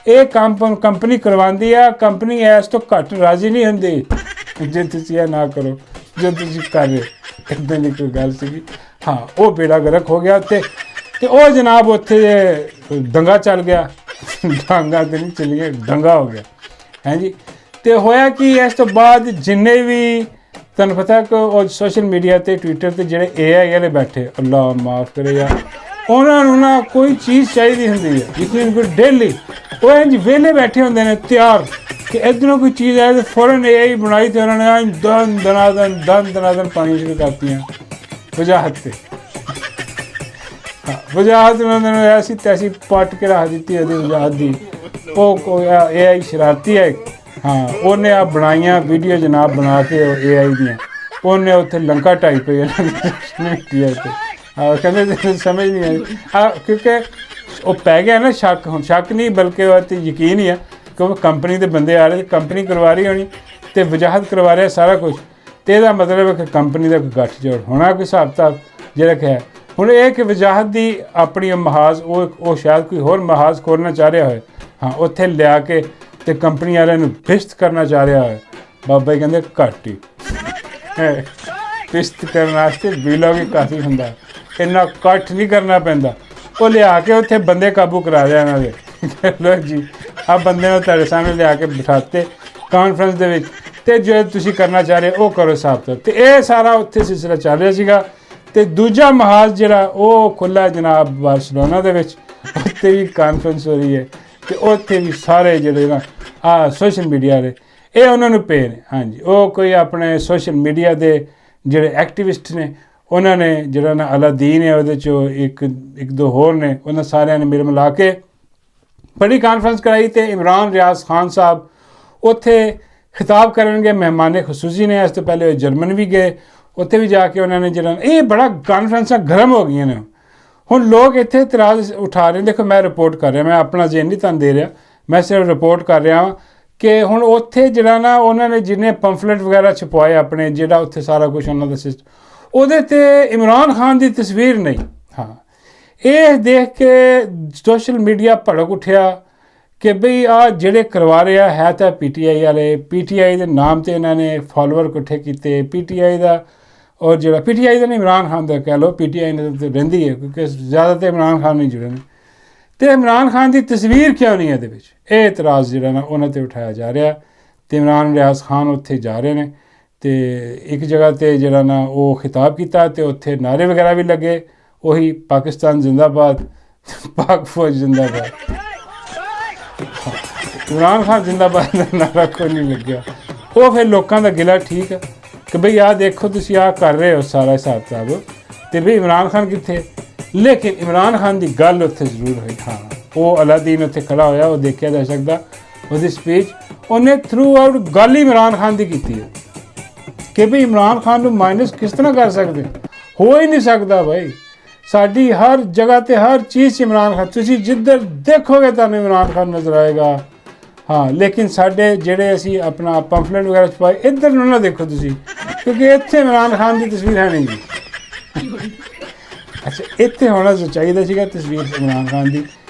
[SPEAKER 1] ਇਹ ਕੰਮ ਕੰਪਨੀ ਕਰਵਾਉਂਦੀ ਆ, ਕੰਪਨੀ ਇਸ ਤੋਂ ਘੱਟ ਰਾਜ਼ੀ ਨਹੀਂ ਹੁੰਦੀ ਜੇ ਤੁਸੀਂ ਇਹ ਨਾ ਕਰੋ ਜੋ ਤੁਸੀਂ ਕਰ ਰਹੇ। ਇੱਦਾਂ ਦੀ ਕੋਈ ਗੱਲ ਸੀਗੀ। ਹਾਂ, ਉਹ ਬੇੜਾ ਗਰਕ ਹੋ ਗਿਆ ਅਤੇ ਉਹ ਜਨਾਬ ਉੱਥੇ ਦੰਗਾ ਚੱਲ ਗਿਆ, ਡਾਂਗਾ ਤਾਂ ਨਹੀਂ ਚੱਲੀਆਂ, ਦੰਗਾ ਹੋ ਗਿਆ ਹੈ ਜੀ। ਅਤੇ ਹੋਇਆ ਕਿ ਇਸ ਤੋਂ ਬਾਅਦ ਜਿੰਨੇ ਵੀ ਤੁਹਾਨੂੰ ਪਤਾ ਕਿ ਉਹ ਸੋਸ਼ਲ ਮੀਡੀਆ 'ਤੇ ਟਵਿੱਟਰ 'ਤੇ ਜਿਹੜੇ AI ਵਾਲੇ ਬੈਠੇ, ਅੱਲਾ ਮਾਫ ਕਰੇ ਯਾਰ, ਉਹਨਾਂ ਨੂੰ ਨਾ ਕੋਈ ਚੀਜ਼ ਚਾਹੀਦੀ ਹੁੰਦੀ ਹੈ, ਯਕੀਨ ਕਰੋ ਡੇਲੀ ਉਹ ਇੰਝ ਵਿਹਲੇ ਬੈਠੇ ਹੁੰਦੇ ਨੇ ਤਿਆਰ ਕਿ ਇੱਧਰੋਂ ਕੋਈ ਚੀਜ਼ ਆਏ ਤਾਂ ਫੌਰਨ AI ਬਣਾਈ ਅਤੇ ਉਹਨਾਂ ਨੇ ਦਨ ਦਨਾਦਨ ਪਾਣੀ ਸ਼ੁਰੂ ਕਰਤੀਆਂ ਵਜਾਹਤ 'ਤੇ। ਹਾਂ, ਵਜਾਹਤ ਉਹਨਾਂ ਨੇ ਐਸੀ ਤੈਸੀ ਪੱਟ ਕੇ ਰੱਖ ਦਿੱਤੀ ਉਹਦੀ ਵਜਾਹਤ ਦੀ। ਉਹ AI ਸ਼ਰਾਰਤੀ ਹੈ। ਹਾਂ, ਉਹਨੇ ਆ ਬਣਾਈਆਂ ਵੀਡੀਓ ਜਨਾਬ ਬਣਾ ਕੇ AI ਦੀਆਂ, ਉਹਨੇ ਉੱਥੇ ਲੰਕਾ ਢਾਈ ਪਈ ਉਹਨਾਂ ਦੀ ਮੀਡੀਆ 'ਤੇ ਕਹਿੰਦੇ ਸਮਝ ਨਹੀਂ ਆਈ ਕਿਉਂਕਿ ਉਹ ਪੈ ਗਿਆ ਨਾ ਸ਼ੱਕ, ਹੁਣ ਸ਼ੱਕ ਨਹੀਂ ਬਲਕਿ ਉਹ ਤੇ ਯਕੀਨ ਹੀ ਆ ਕਿਉਂਕਿ ਕੰਪਨੀ ਦੇ ਬੰਦੇ ਆ ਰਹੇ, ਕੰਪਨੀ ਕਰਵਾ ਰਹੀ ਹੋਣੀ ਅਤੇ ਵਜ਼ਾਹਤ ਕਰਵਾ ਰਿਹਾ ਸਾਰਾ ਕੁਛ, ਅਤੇ ਇਹਦਾ ਮਤਲਬ ਹੈ ਕਿ ਕੰਪਨੀ ਦਾ ਕੋਈ ਗੱਠਜੋੜ ਹੋਣਾ, ਕੋਈ ਹਿਸਾਬ ਕਿਤਾਬ ਜਿਹੜਾ ਕਿ ਹੈ। ਹੁਣ ਇਹ ਕਿ ਵਜ਼ਾਹਤ ਦੀ ਆਪਣੀ ਮਹਾਜ਼ ਉਹ ਸ਼ਾਇਦ ਕੋਈ ਹੋਰ ਮਹਾਜ਼ ਖੋਲ੍ਹਣਾ ਚਾਹ ਰਿਹਾ ਹੋਏ, ਹਾਂ ਉੱਥੇ ਲਿਆ ਕੇ ਅਤੇ ਕੰਪਨੀ ਵਾਲਿਆਂ ਨੂੰ ਬਿਸ਼ਤ ਕਰਨਾ ਚਾਹ ਰਿਹਾ ਹੋਏ। ਬਾਬਾ ਜੀ ਕਹਿੰਦੇ ਘੱਟ ਹੀ ਬਿਸ਼ਤ ਕਰਨ ਵਾਸਤੇ ਵੀਲੋਗ ਹੀ ਕਾਫੀ ਹੁੰਦਾ, ਇੰਨਾ ਇਕੱਠ ਨਹੀਂ ਕਰਨਾ ਪੈਂਦਾ। ਉਹ ਲਿਆ ਕੇ ਉੱਥੇ ਬੰਦੇ ਕਾਬੂ ਕਰਾ ਦਿਆ ਇਹਨਾਂ ਦੇ, ਲੋ ਜੀ ਆਹ ਬੰਦੇ ਨੂੰ ਤੁਹਾਡੇ ਸਾਹਮਣੇ ਲਿਆ ਕੇ ਬਿਠਾਤੇ ਕਾਨਫਰੰਸ ਦੇ ਵਿੱਚ, ਅਤੇ ਜੋ ਤੁਸੀਂ ਕਰਨਾ ਚਾਹ ਰਹੇ ਉਹ ਕਰੋ ਹਿਸਾਬ ਤੋਂ। ਅਤੇ ਇਹ ਸਾਰਾ ਉੱਥੇ ਸਿਲਸਿਲਾ ਚੱਲ ਰਿਹਾ ਸੀਗਾ। ਅਤੇ ਦੂਜਾ ਮਹਾਜ਼ ਜਿਹੜਾ ਉਹ ਖੁੱਲ੍ਹਾ ਜਨਾਬ ਬਾਰਸਲੋਨਾ ਦੇ ਵਿੱਚ, ਉੱਥੇ ਵੀ ਕਾਨਫਰੰਸ ਹੋ ਰਹੀ ਹੈ, ਅਤੇ ਉੱਥੇ ਵੀ ਸਾਰੇ ਜਿਹੜੇ ਨਾ ਸੋਸ਼ਲ ਮੀਡੀਆ ਵਾਲੇ ਇਹ ਉਹਨਾਂ ਨੂੰ ਪਏ ਨੇ। ਹਾਂਜੀ, ਉਹ ਕੋਈ ਆਪਣੇ ਸੋਸ਼ਲ ਮੀਡੀਆ ਦੇ ਜਿਹੜੇ ਐਕਟੀਵਿਸਟ ਨੇ ਉਹਨਾਂ ਨੇ ਜਿਹੜਾ ਨਾ ਅਲਾਦੀਨ ਹੈ ਉਹਦੇ 'ਚੋਂ ਇੱਕ ਦੋ ਹੋਰ ਨੇ, ਉਹਨਾਂ ਸਾਰਿਆਂ ਨੇ ਮਿਲ ਮਿਲਾ ਕੇ ਬੜੀ ਕਾਨਫਰੰਸ ਕਰਾਈ। ਅਤੇ ਇਮਰਾਨ ਰਿਆਜ਼ ਖਾਨ ਸਾਹਿਬ ਉੱਥੇ ਖਿਤਾਬ ਕਰਨਗੇ, ਮਹਿਮਾਨ ਖਸੂਸੀ ਨੇ। ਇਸ ਤੋਂ ਪਹਿਲੇ ਉਹ ਜਰਮਨ ਵੀ ਗਏ, ਉੱਥੇ ਵੀ ਜਾ ਕੇ ਉਹਨਾਂ ਨੇ ਜਿਹੜਾ ਇਹ ਬੜਾ ਕਾਨਫਰੰਸਾਂ ਗਰਮ ਹੋ ਗਈਆਂ ਨੇ। ਹੁਣ ਲੋਕ ਇੱਥੇ ਇਤਰਾਜ਼ ਉਠਾ ਰਹੇ। ਦੇਖੋ ਮੈਂ ਰਿਪੋਰਟ ਕਰ ਰਿਹਾ, ਮੈਂ ਆਪਣਾ ਜ਼ੇਨ ਨਹੀਂ ਤੁਹਾਨੂੰ ਦੇ ਰਿਹਾ, ਮੈਂ ਸਿਰਫ ਰਿਪੋਰਟ ਕਰ ਰਿਹਾ ਹਾਂ ਕਿ ਹੁਣ ਉੱਥੇ ਜਿਹੜਾ ਨਾ ਉਹਨਾਂ ਨੇ ਜਿੰਨੇ ਪੰਫਲੇਟ ਵਗੈਰਾ ਛਪਵਾਏ ਆਪਣੇ, ਜਿਹੜਾ ਉੱਥੇ ਸਾਰਾ ਕੁਛ ਉਹਨਾਂ ਦਾ ਸਿਸਟਮ, ਉਹਦੇ 'ਤੇ ਇਮਰਾਨ ਖਾਨ ਦੀ ਤਸਵੀਰ ਨਹੀਂ। ਹਾਂ, ਇਹ ਦੇਖ ਕੇ ਸੋਸ਼ਲ ਮੀਡੀਆ ਭੜਕ ਉੱਠਿਆ ਕਿ ਬਈ ਆਹ ਜਿਹੜੇ ਕਰਵਾ ਰਿਹਾ ਹੈ ਤਾਂ PTI ਵਾਲੇ, PTI ਦੇ ਨਾਮ 'ਤੇ ਇਹਨਾਂ ਨੇ ਫਾਲੋਅਰ ਇਕੱਠੇ ਕੀਤੇ। PTI ਦਾ ਔਰ ਜਿਹੜਾ PTI ਦਾ ਨਹੀਂ, ਇਮਰਾਨ ਖਾਨ ਦਾ ਕਹਿ ਲਓ, PTI ਨੇ ਤਾਂ ਰਹਿੰਦੀ ਹੈ ਕਿਉਂਕਿ ਜ਼ਿਆਦਾ ਤਾਂ ਇਮਰਾਨ ਖਾਨ ਨਹੀਂ ਜੁੜੇ ਨੇ। ਅਤੇ ਇਮਰਾਨ ਖਾਨ ਦੀ ਤਸਵੀਰ ਕਿਉਂ ਨਹੀਂ ਇਹਦੇ ਵਿੱਚ, ਇਹ ਇਤਰਾਜ਼ ਜਿਹੜਾ ਨਾ ਉਹਨਾਂ 'ਤੇ ਉਠਾਇਆ ਜਾ ਰਿਹਾ। ਅਤੇ ਇਮਰਾਨ ਰਿਆਜ਼ ਖਾਨ ਉੱਥੇ ਜਾ ਰਹੇ ਨੇ ਅਤੇ ਇੱਕ ਜਗ੍ਹਾ 'ਤੇ ਜਿਹੜਾ ਨਾ ਉਹ ਖਿਤਾਬ ਕੀਤਾ ਅਤੇ ਉੱਥੇ ਨਾਅਰੇ ਵਗੈਰਾ ਵੀ ਲੱਗੇ, ਉਹੀ ਪਾਕਿਸਤਾਨ ਜ਼ਿੰਦਾਬਾਦ, ਪਾਕ ਫੌਜ ਜ਼ਿੰਦਾਬਾਦ। ਇਮਰਾਨ ਖਾਨ ਜ਼ਿੰਦਾਬਾਦ ਦਾ ਨਾਅਰਾ ਕੋਈ ਨਹੀਂ ਲੱਗਿਆ। ਉਹ ਫਿਰ ਲੋਕਾਂ ਦਾ ਗਿਲਾ ਠੀਕ ਹੈ ਕਿ ਬਈ ਆਹ ਦੇਖੋ ਤੁਸੀਂ ਆਹ ਕਰ ਰਹੇ ਹੋ ਸਾਰਾ ਹਿਸਾਬ ਕਿਤਾਬ, ਅਤੇ ਬਈ ਇਮਰਾਨ ਖਾਨ ਕਿੱਥੇ। ਲੇਕਿਨ ਇਮਰਾਨ ਖਾਨ ਦੀ ਗੱਲ ਉੱਥੇ ਜ਼ਰੂਰ ਹੋਈ। ਹਾਂ, ਉਹ ਅਲਾਦੀਨ ਉੱਥੇ ਖੜਾ ਹੋਇਆ, ਉਹ ਦੇਖਿਆ ਜਾ ਸਕਦਾ ਉਹਦੀ ਸਪੀਚ, ਉਹਨੇ ਥਰੂ ਆਊਟ ਗੱਲ ਹੀ ਇਮਰਾਨ ਖਾਨ ਦੀ ਕੀਤੀ ਹੈ ਕਿ ਬਈ ਇਮਰਾਨ ਖਾਨ ਨੂੰ ਮਾਈਨਸ ਕਿਸ ਤਰ੍ਹਾਂ ਕਰ ਸਕਦੇ, ਹੋ ਹੀ ਨਹੀਂ ਸਕਦਾ ਬਾਈ। ਸਾਡੀ ਹਰ ਜਗ੍ਹਾ 'ਤੇ ਹਰ ਚੀਜ਼ 'ਚ ਇਮਰਾਨ ਖਾਨ, ਤੁਸੀਂ ਜਿੱਧਰ ਦੇਖੋਗੇ ਤੁਹਾਨੂੰ ਇਮਰਾਨ ਖਾਨ ਨਜ਼ਰ ਆਏਗਾ। ਹਾਂ, ਲੇਕਿਨ ਸਾਡੇ ਜਿਹੜੇ ਅਸੀਂ ਆਪਣਾ ਪੰਫਲੇਟ ਵਗੈਰਾ ਛਪਾਏ ਇੱਧਰ ਨੂੰ ਨਾ ਦੇਖੋ ਤੁਸੀਂ, ਕਿਉਂਕਿ ਇੱਥੇ ਇਮਰਾਨ ਖਾਨ ਦੀ ਤਸਵੀਰ ਹੈ ਨਹੀਂ ਜੀ। ਅੱਛਾ, ਇੱਥੇ ਹੋਣਾ ਚਾਹੀਦਾ ਸੀਗਾ, ਤਸਵੀਰ ਇਮਰਾਨ ਖਾਨ ਦੀ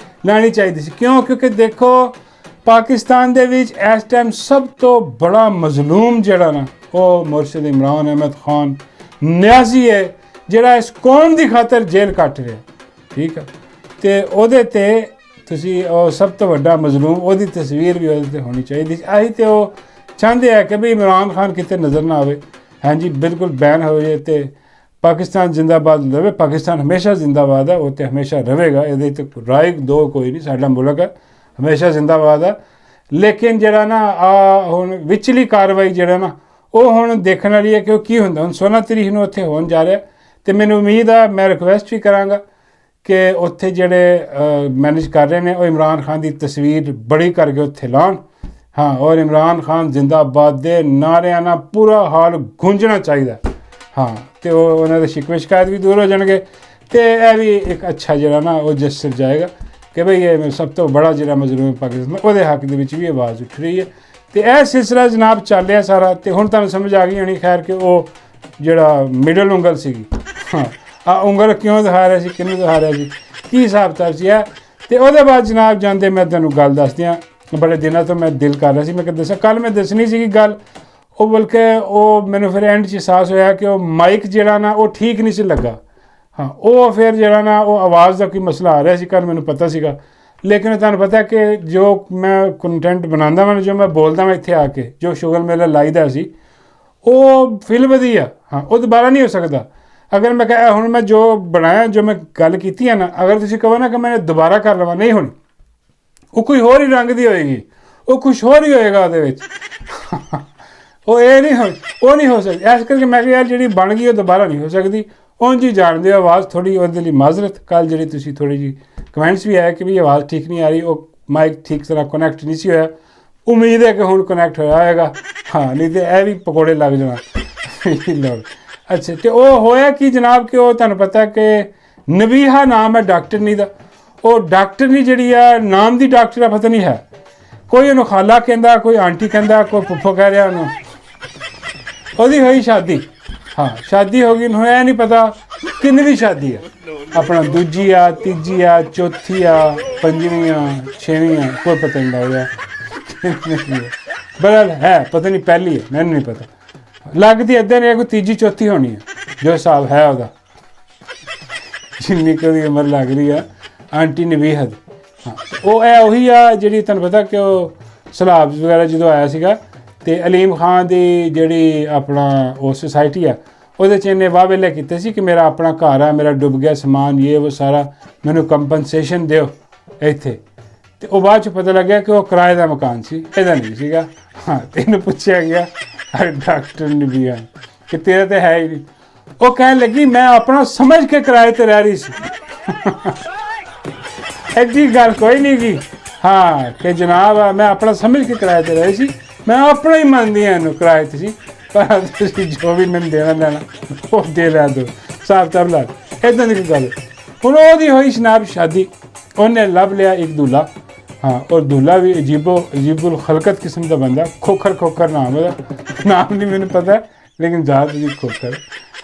[SPEAKER 1] ਲੈਣੀ ਚਾਹੀਦੀ ਸੀ। ਕਿਉਂ? ਕਿਉਂਕਿ ਦੇਖੋ ਪਾਕਿਸਤਾਨ ਦੇ ਵਿੱਚ ਇਸ ਟਾਈਮ ਸਭ ਤੋਂ ਬੜਾ ਮਜ਼ਲੂਮ ਜਿਹੜਾ ਨਾ ਉਹ ਮੁਰਸ਼ਿਦ ਇਮਰਾਨ ਅਹਿਮਦ ਖਾਨ ਨਿਆਜ਼ੀ ਹੈ, ਜਿਹੜਾ ਇਸ ਕੌਮ ਦੀ ਖਾਤਰ ਜੇਲ੍ਹ ਕੱਟ ਰਿਹਾ, ਠੀਕ ਹੈ। ਅਤੇ ਉਹਦੇ 'ਤੇ ਤੁਸੀਂ ਉਹ ਸਭ ਤੋਂ ਵੱਡਾ ਮਜ਼ਲੂਮ, ਉਹਦੀ ਤਸਵੀਰ ਵੀ ਉਹਦੇ 'ਤੇ ਹੋਣੀ ਚਾਹੀਦੀ ਸੀ। ਆਹੀ ਤਾਂ ਉਹ ਚਾਹੁੰਦੇ ਆ ਕਿ ਵੀ ਇਮਰਾਨ ਖਾਨ ਕਿਤੇ ਨਜ਼ਰ ਨਾ ਆਵੇ। ਹਾਂਜੀ, ਬਿਲਕੁਲ ਬੈਨ ਹੋ ਜਾਏ ਅਤੇ ਪਾਕਿਸਤਾਨ ਜ਼ਿੰਦਾਬਾਦ ਰਹੇ। ਪਾਕਿਸਤਾਨ ਹਮੇਸ਼ਾ ਜ਼ਿੰਦਾਬਾਦ ਹੈ, ਉਹ ਤਾਂ ਹਮੇਸ਼ਾ ਰਹੇਗਾ, ਇਹਦੇ 'ਤੇ ਰਾਏ ਦੋ ਕੋਈ ਨਹੀਂ, ਸਾਡਾ ਮੁਲਕ ਹੈ, ਹਮੇਸ਼ਾ ਜ਼ਿੰਦਾਬਾਦ ਹੈ। ਲੇਕਿਨ ਜਿਹੜਾ ਨਾ ਹੁਣ ਵਿਚਲੀ ਕਾਰਵਾਈ ਜਿਹੜਾ ਨਾ ਉਹ ਹੁਣ ਦੇਖਣ ਵਾਲੀ ਹੈ ਕਿ ਉਹ ਕੀ ਹੁੰਦਾ। ਹੁਣ 16 ਤਰੀਕ ਨੂੰ ਉੱਥੇ ਹੋਣ ਜਾ ਰਿਹਾ, ਅਤੇ ਮੈਨੂੰ ਉਮੀਦ ਆ, ਮੈਂ ਰਿਕੁਐਸਟ ਵੀ ਕਰਾਂਗਾ ਕਿ ਉੱਥੇ ਜਿਹੜੇ ਮੈਨੇਜ ਕਰ ਰਹੇ ਨੇ ਉਹ ਇਮਰਾਨ ਖਾਨ ਦੀ ਤਸਵੀਰ ਬੜੀ ਕਰਕੇ ਉੱਥੇ ਲਾਉਣ। ਹਾਂ, ਔਰ ਇਮਰਾਨ ਖਾਨ ਜ਼ਿੰਦਾਬਾਦ ਦੇ ਨਾਅਰਿਆਂ ਨਾਲ ਪੂਰਾ ਹਾਲ ਗੂੰਜਣਾ ਚਾਹੀਦਾ। ਹਾਂ, ਅਤੇ ਉਹ ਉਹਨਾਂ ਦੇ ਸ਼ਿਕਵੇ ਸ਼ਿਕਾਇਤ ਵੀ ਦੂਰ ਹੋ ਜਾਣਗੇ, ਅਤੇ ਇਹ ਵੀ ਇੱਕ ਅੱਛਾ ਜਿਹੜਾ ਨਾ ਉਹ ਜਸਰ ਜਾਏਗਾ ਕਿ ਬਈ ਇਹ ਸਭ ਤੋਂ ਬੜਾ ਜਿਹੜਾ ਮਜ਼ਲੂਮ ਪਾਕਿਸਤਾਨ, ਉਹਦੇ ਹੱਕ ਦੇ ਵਿੱਚ ਵੀ ਆਵਾਜ਼ ਉੱਠ ਰਹੀ ਹੈ। ਅਤੇ ਇਹ ਸਿਲਸਿਲਾ ਜਨਾਬ ਚੱਲ ਰਿਹਾ ਸਾਰਾ। ਅਤੇ ਹੁਣ ਤੁਹਾਨੂੰ ਸਮਝ ਆ ਗਈ ਹੋਣੀ ਖੈਰ ਕਿ ਉਹ ਜਿਹੜਾ ਮਿਡਲ ਉਂਗਲ ਸੀਗੀ, ਹਾਂ ਉਂਗਲ ਕਿਉਂ ਦਿਖਾ ਰਿਹਾ ਸੀ, ਕਿਹਨੂੰ ਦਿਖਾ ਰਿਹਾ ਸੀ, ਕੀ ਹਿਸਾਬ ਕਿਤਾਬ ਸੀ ਹੈ। ਅਤੇ ਉਹਦੇ ਬਾਅਦ ਜਨਾਬ ਜਾਂਦੇ ਮੈਂ ਤੁਹਾਨੂੰ ਗੱਲ ਦੱਸਦੀ ਹਾਂ, ਬੜੇ ਦਿਨਾਂ ਤੋਂ ਮੈਂ ਦਿਲ ਕਰ ਰਿਹਾ ਸੀ, ਮੈਂ ਕਿ ਦੱਸਾਂ, ਕੱਲ੍ਹ ਮੈਂ ਦੱਸਣੀ ਸੀਗੀ ਗੱਲ, ਉਹ ਬਲਕਿ ਉਹ ਮੈਨੂੰ ਫਿਰ ਐਂਡ 'ਚ ਅਹਿਸਾਸ ਹੋਇਆ ਕਿ ਉਹ ਮਾਈਕ ਜਿਹੜਾ ਨਾ ਉਹ ਠੀਕ ਨਹੀਂ ਸੀ ਲੱਗਾ। ਹਾਂ, ਉਹ ਫਿਰ ਜਿਹੜਾ ਨਾ ਉਹ ਆਵਾਜ਼ ਦਾ ਕੋਈ ਮਸਲਾ ਆ ਰਿਹਾ ਸੀ, ਕੱਲ੍ਹ ਮੈਨੂੰ ਪਤਾ ਸੀਗਾ। ਲੇਕਿਨ ਤੁਹਾਨੂੰ ਪਤਾ ਕਿ ਜੋ ਮੈਂ ਕੰਟੈਂਟ ਬਣਾਉਂਦਾ ਮੈਂ, ਜੋ ਮੈਂ ਬੋਲਦਾ ਮੈਂ ਇੱਥੇ ਆ ਕੇ, ਜੋ ਸ਼ੁਗਲ ਮੇਲਾ ਲਾਈਦਾ ਸੀ, ਉਹ ਫਿਲਮ ਵਧੀਆ। ਹਾਂ, ਉਹ ਦੁਬਾਰਾ ਨਹੀਂ ਹੋ ਸਕਦਾ। ਅਗਰ ਮੈਂ ਕਿਹਾ ਹੁਣ ਮੈਂ ਜੋ ਬਣਾਇਆ, ਜੋ ਮੈਂ ਗੱਲ ਕੀਤੀ ਹੈ ਨਾ, ਅਗਰ ਤੁਸੀਂ ਕਹੋ ਨਾ ਕਿ ਮੈਂ ਦੁਬਾਰਾ ਕਰ ਲਵਾਂ, ਨਹੀਂ ਹੋਣੀ। ਉਹ ਕੋਈ ਹੋਰ ਹੀ ਰੰਗ ਦੀ ਹੋਏਗੀ, ਉਹ ਕੁਛ ਹੋਰ ਹੀ ਹੋਏਗਾ ਉਹਦੇ ਵਿੱਚ। ਉਹ ਨਹੀਂ ਹੋ ਸਕਦੀ। ਇਸ ਕਰਕੇ ਮੈਂ ਕਿਹਾ ਯਾਰ ਜਿਹੜੀ ਬਣ ਗਈ ਉਹ ਦੁਬਾਰਾ ਨਹੀਂ ਹੋ ਸਕਦੀ। ਉਂਝ ਹੀ ਜਾਣਦੇ ਹੋ ਆਵਾਜ਼ ਥੋੜ੍ਹੀ, ਉਹਦੇ ਲਈ ਮਾਜ਼ਰਤ। ਕੱਲ੍ਹ ਜਿਹੜੀ ਤੁਸੀਂ ਥੋੜ੍ਹੀ ਜਿਹੀ ਕਮੈਂਟਸ ਵੀ ਆਏ ਕਿ ਵੀ ਆਵਾਜ਼ ਠੀਕ ਨਹੀਂ ਆ ਰਹੀ, ਉਹ ਮਾਈਕ ਠੀਕ ਤਰ੍ਹਾਂ ਕਨੈਕਟ ਨਹੀਂ ਸੀ ਹੋਇਆ। ਉਮੀਦ ਹੈ ਕਿ ਹੁਣ ਕਨੈਕਟ ਹੋਇਆ ਹੋਏਗਾ। ਹਾਂ, ਨਹੀਂ ਤਾਂ ਇਹ ਵੀ ਪਕੌੜੇ ਲੱਗ ਜਾਣਾ। ਅੱਛਾ, ਤੇ ਉਹ ਹੋਇਆ ਕਿ ਜਨਾਬ ਕਿ ਉਹ ਤੁਹਾਨੂੰ ਪਤਾ ਕਿ ਨਬੀਹਾ ਨਾਮ ਹੈ ਡਾਕਟਰਨੀ ਦਾ, ਉਹ ਡਾਕਟਰਨੀ ਜਿਹੜੀ ਆ ਨਾਮ ਦੀ ਡਾਕਟਰ ਆ, ਪਤਾ ਨਹੀਂ ਹੈ, ਕੋਈ ਉਹਨੂੰ ਖਾਲਾ ਕਹਿੰਦਾ, ਕੋਈ ਆਂਟੀ ਕਹਿੰਦਾ, ਕੋਈ ਫੁੱਫੋ ਕਹਿ ਰਿਹਾ ਉਹਨੂੰ। ਉਹਦੀ ਹੋਈ ਸ਼ਾਦੀ, ਹਾਂ ਸ਼ਾਦੀ ਹੋ ਗਈ। ਹੁਣ ਇਹ ਨਹੀਂ ਪਤਾ ਕਿੰਨਵੀਂ ਸ਼ਾਦੀ ਆ, ਆਪਣਾ ਦੂਜੀ ਆ, ਤੀਜੀ ਆ, ਚੌਥੀ ਆ, ਪੰਜਵੀਂ ਆ, ਛੇਵੀਂ ਆ, ਕੋਈ ਪਤਾ ਨਹੀਂ ਲੱਗਦਾ ਬਦਲ ਹੈ, ਪਤਾ ਨਹੀਂ ਪਹਿਲੀ ਹੈ, ਮੈਨੂੰ ਨਹੀਂ ਪਤਾ, ਲੱਗਦੀ ਇੱਦਾਂ ਨਹੀਂ ਕੋਈ ਤੀਜੀ ਚੌਥੀ ਹੋਣੀ ਹੈ ਜੋ ਹਿਸਾਬ ਹੈ ਉਹਦਾ, ਜਿੰਨੀ ਕਦੀ ਉਮਰ ਲੱਗ ਰਹੀ ਆ ਆਂਟੀ ਨਬੀਹਾ ਦੀ। ਹਾਂ, ਉਹ ਇਹ ਉਹੀ ਆ ਜਿਹੜੀ ਤੁਹਾਨੂੰ ਪਤਾ ਕਿ ਉਹ ਸਲਾਬਸ ਵਗੈਰਾ ਜਦੋਂ ਆਇਆ ਸੀਗਾ ਅਤੇ ਅਲੀਮ ਖਾਨ ਦੀ ਜਿਹੜੀ ਆਪਣਾ ਉਹ ਸੁਸਾਇਟੀ ਆ ਉਹਦੇ 'ਚ ਇਹਨੇ ਵਾਹ ਵੇਲੇ ਕੀਤੇ ਸੀ ਕਿ ਮੇਰਾ ਆਪਣਾ ਘਰ ਆ, ਮੇਰਾ ਡੁੱਬ ਗਿਆ ਸਮਾਨ, ਇਹ ਉਹ ਸਾਰਾ, ਮੈਨੂੰ ਕੰਪਨਸੇਸ਼ਨ ਦਿਓ ਇੱਥੇ। ਅਤੇ ਉਹ ਬਾਅਦ 'ਚ ਪਤਾ ਲੱਗਿਆ ਕਿ ਉਹ ਕਿਰਾਏ ਦਾ ਮਕਾਨ ਸੀ, ਇਹਦਾ ਨਹੀਂ ਸੀਗਾ। ਹਾਂ, ਅਤੇ ਇਹਨੂੰ ਪੁੱਛਿਆ ਗਿਆ ਡਾਕਟਰ ਨਬੀਹਾ ਕਿ ਤੇਰਾ ਤਾਂ ਹੈ ਹੀ ਨਹੀਂ। ਉਹ ਕਹਿਣ ਲੱਗੀ ਮੈਂ ਆਪਣਾ ਸਮਝ ਕੇ ਕਿਰਾਏ 'ਤੇ ਰਹਿ ਰਹੀ ਸੀ ਐਡੀ ਗੱਲ ਕੋਈ ਨਹੀਂ ਗੀ। ਹਾਂ ਕਿ ਜਨਾਬ ਮੈਂ ਆਪਣਾ ਸਮਝ ਕੇ ਕਿਰਾਏ 'ਤੇ ਰਹੀ ਸੀ, ਮੈਂ ਆਪਣਾ ਹੀ ਮੰਨਦੀ ਹਾਂ ਇਹਨੂੰ ਕਿਰਾਏ 'ਤੇ ਸੀ, ਪਰ ਤੁਸੀਂ ਜੋ ਵੀ ਮੈਨੂੰ ਦੇਣਾ ਲੈਣਾ ਉਹ ਦੇ ਲੈ ਦਿਓ, ਸਾਬ ਤਬ ਲਾ, ਇੱਦਾਂ ਦੀ ਕੋਈ ਗੱਲ। ਹੁਣ ਉਹਦੀ ਹੋਈ ਸ਼ਨਾਬ ਸ਼ਾਦੀ, ਉਹਨੇ ਲੱਭ ਲਿਆ ਇੱਕ ਦੂल्हा। ਹਾਂ, ਔਰ ਦੂल्हा ਵੀ ਅਜੀਬੁਲ ਖਲਕਤ ਕਿਸਮ ਦਾ ਬੰਦਾ, ਖੋਖਰ ਨਾਮ ਉਹਦਾ, ਨਾਮ ਨਹੀਂ ਮੈਨੂੰ ਪਤਾ ਲੇਕਿਨ ਜ਼ਿਆਦਾ ਜੀ ਖੋਖਰ।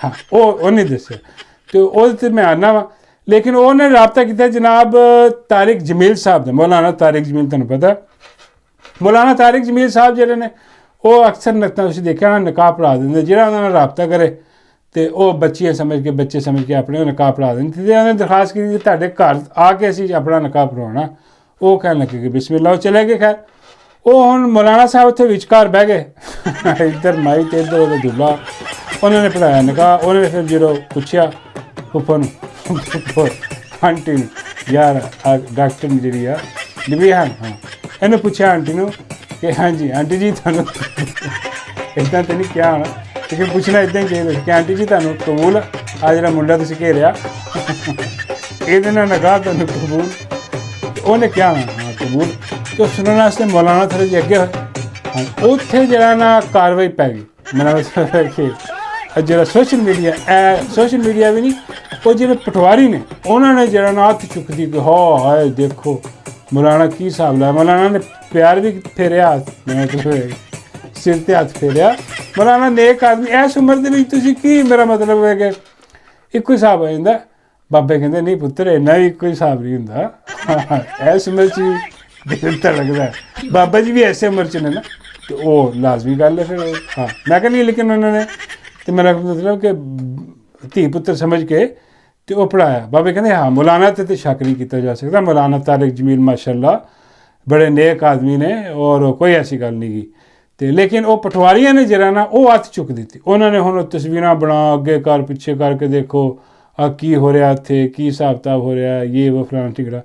[SPEAKER 1] ਹਾਂ, ਉਹਨੇ ਦੱਸਿਆ ਅਤੇ ਉਹਦੇ 'ਤੇ ਮੈਂ ਆਉਂਦਾ ਵਾ। ਲੇਕਿਨ ਉਹਨੇ ਰਾਬਤਾ ਕੀਤਾ ਜਨਾਬ ਤਾਰਿਕ ਜਮੀਲ ਸਾਹਿਬ ਦਾ, ਮੌਲਾਨਾ ਤਾਰਿਕ ਜਮੀਲ, ਤੁਹਾਨੂੰ ਪਤਾ ਮੌਲਾਨਾ ਤਾਰਿਕ ਜਮੀਲ ਸਾਹਿਬ ਜਿਹੜੇ ਨੇ ਉਹ ਅਕਸਰ ਤੁਸੀਂ ਦੇਖਿਆ ਨਿਕਾਹ ਪੜ੍ਹਾ ਦਿੰਦੇ, ਜਿਹੜਾ ਉਹਨਾਂ ਨਾਲ ਰਾਬਤਾ ਕਰੇ ਅਤੇ ਉਹ ਬੱਚੇ ਸਮਝ ਕੇ ਆਪਣੇ ਉਹ ਨਿਕਾਹ ਪੜ੍ਹਾ ਦਿੰਦੇ। ਅਤੇ ਉਹਨੇ ਦਰਖਾਸਤ ਕੀਤੀ ਤੁਹਾਡੇ ਘਰ ਆ ਕੇ ਅਸੀਂ ਆਪਣਾ ਨਿਕਾਹ ਪੜ੍ਹਾਉਣਾ। ਉਹ ਕਹਿਣ ਲੱਗੇ ਕਿ ਬਿਸਮਿਲ੍ਲਾ, ਉਹ ਚਲੇ ਗਏ। ਖੈਰ ਉਹ ਹੁਣ ਮੌਲਾਨਾ ਸਾਹਿਬ ਉੱਥੇ ਵਿਚਕਾਰ ਬਹਿ ਗਏ, ਇੱਧਰ ਮਾਈ ਅਤੇ ਇੱਧਰ ਉਹਦਾ ਦੂल्हा, ਉਹਨਾਂ ਨੇ ਪੜ੍ਹਾਇਆ ਨਿਕਾਹ। ਉਹਨੇ ਫਿਰ ਜਦੋਂ ਪੁੱਛਿਆ ਫੁੱਫੋ ਨੂੰ, ਆਂਟੀ ਨੂੰ, ਯਾਰ ਡਾਕਟਰ ਜਿਹੜੀ ਆ ਨਬੀਹਾ, ਹਾਂ ਇਹਨੂੰ ਪੁੱਛਿਆ ਆਂਟੀ ਨੂੰ ਕਿ ਹਾਂਜੀ ਆਂਟੀ ਜੀ ਤੁਹਾਨੂੰ ਇੱਦਾਂ ਤਾਂ ਨਹੀਂ ਕਿਹਾ ਹੋਣਾ, ਲੇਕਿਨ ਪੁੱਛਣਾ ਇੱਦਾਂ ਹੀ ਚਾਹੀਦਾ ਕਿ ਆਂਟੀ ਜੀ ਤੁਹਾਨੂੰ ਕਬੂਲ ਆ ਜਿਹੜਾ ਮੁੰਡਾ ਤੁਸੀਂ ਘੇਰਿਆ ਇਹਦੇ ਨਾਲ ਨਿਕਾਹ ਤੁਹਾਨੂੰ ਕਬੂਲ? ਉਹਨੇ ਕਿਹਾ ਹਾਂ ਕਬੂਲ। ਅਤੇ ਸੁਣਨ ਵਾਸਤੇ ਮੌਲਾਨਾ ਥੋੜ੍ਹੇ ਜਿਹੇ ਅੱਗੇ ਹੋਏ। ਹਾਂ, ਉੱਥੇ ਜਿਹੜਾ ਨਾ ਕਾਰਵਾਈ ਪੈ ਗਈ। ਮੇਰਾ ਮਤਲਬ ਹੈ ਕਿ ਜਿਹੜਾ ਸੋਸ਼ਲ ਮੀਡੀਆ ਵੀ ਨਹੀਂ, ਉਹ ਜਿਹੜੇ ਪਟਵਾਰੀ ਨੇ ਉਹਨਾਂ ਨੇ ਜਿਹੜਾ ਨਾ ਹੱਥ ਚੁੱਕਦੀ ਕਿ ਹਾਂ ਹਾਏ ਦੇਖੋ ਮੌਲਾਨਾ ਕੀ ਹਿਸਾਬ ਲਾਇਆ। ਮੌਲਾਨਾ ਨੇ ਪਿਆਰ ਵੀ ਫੇਰਿਆ, ਸਿਰ 'ਤੇ ਹੱਥ ਫੇਰਿਆ। ਮੌਲਾਨਾ ਨੇਕ ਆਦਮੀ, ਇਸ ਉਮਰ ਦੇ ਵਿੱਚ ਤੁਸੀਂ ਕੀ, ਮੇਰਾ ਮਤਲਬ ਹੈ ਕਿ ਇੱਕੋ ਹਿਸਾਬ ਹੋ ਜਾਂਦਾ। ਬਾਬੇ ਕਹਿੰਦੇ ਨਹੀਂ ਪੁੱਤਰ ਇੰਨਾ ਵੀ ਇੱਕੋ ਹਿਸਾਬ ਨਹੀਂ ਹੁੰਦਾ, ਇਸ ਉਮਰ 'ਚ ਵੀ ਦਿਲ ਤਾਂ ਲੱਗਦਾ। ਬਾਬਾ ਜੀ ਵੀ ਐਸੇ ਉਮਰ 'ਚ ਨੇ ਨਾ, ਅਤੇ ਉਹ ਲਾਜ਼ਮੀ ਗੱਲ ਹੈ ਫਿਰ। ਹਾਂ, ਮੈਂ ਕਿਹਾ ਨਹੀਂ, ਲੇਕਿਨ ਉਹਨਾਂ ਨੇ ਅਤੇ ਮੇਰਾ ਮਤਲਬ ਕਿ ਧੀ ਪੁੱਤਰ ਸਮਝ ਕੇ ਅਤੇ ਉਹ ਪੜ੍ਹਾਇਆ। ਬਾਬੇ ਕਹਿੰਦੇ ਹਾਂ ਮੌਲਾਨਾ 'ਤੇ ਸ਼ੱਕ ਨਹੀਂ ਕੀਤਾ ਜਾ ਸਕਦਾ, ਮੌਲਾਨਾ ਤਾਰਿਕ ਜਮੀਲ ਮਾਸ਼ਾਅੱਲਾ ਬੜੇ ਨੇਕ ਆਦਮੀ ਨੇ ਔਰ ਕੋਈ ਐਸੀ ਗੱਲ ਨਹੀਂ ਗੀ। ਅਤੇ ਲੇਕਿਨ ਉਹ ਪਟਵਾਰੀਆਂ ਨੇ ਜਿਹੜਾ ਨਾ ਉਹ ਹੱਥ ਚੁੱਕ ਦਿੱਤੀ। ਉਹਨਾਂ ਨੇ ਹੁਣ ਤਸਵੀਰਾਂ ਬਣਾ, ਅੱਗੇ ਕਰ ਪਿੱਛੇ ਕਰਕੇ ਦੇਖੋ ਆ ਕੀ ਹੋ ਰਿਹਾ ਇੱਥੇ, ਕੀ ਹਿਸਾਬ ਕਿਤਾਬ ਹੋ ਰਿਹਾ, ਇਹ ਉਹ ਫਲਾਣਾ ਟਿਕੜਾ।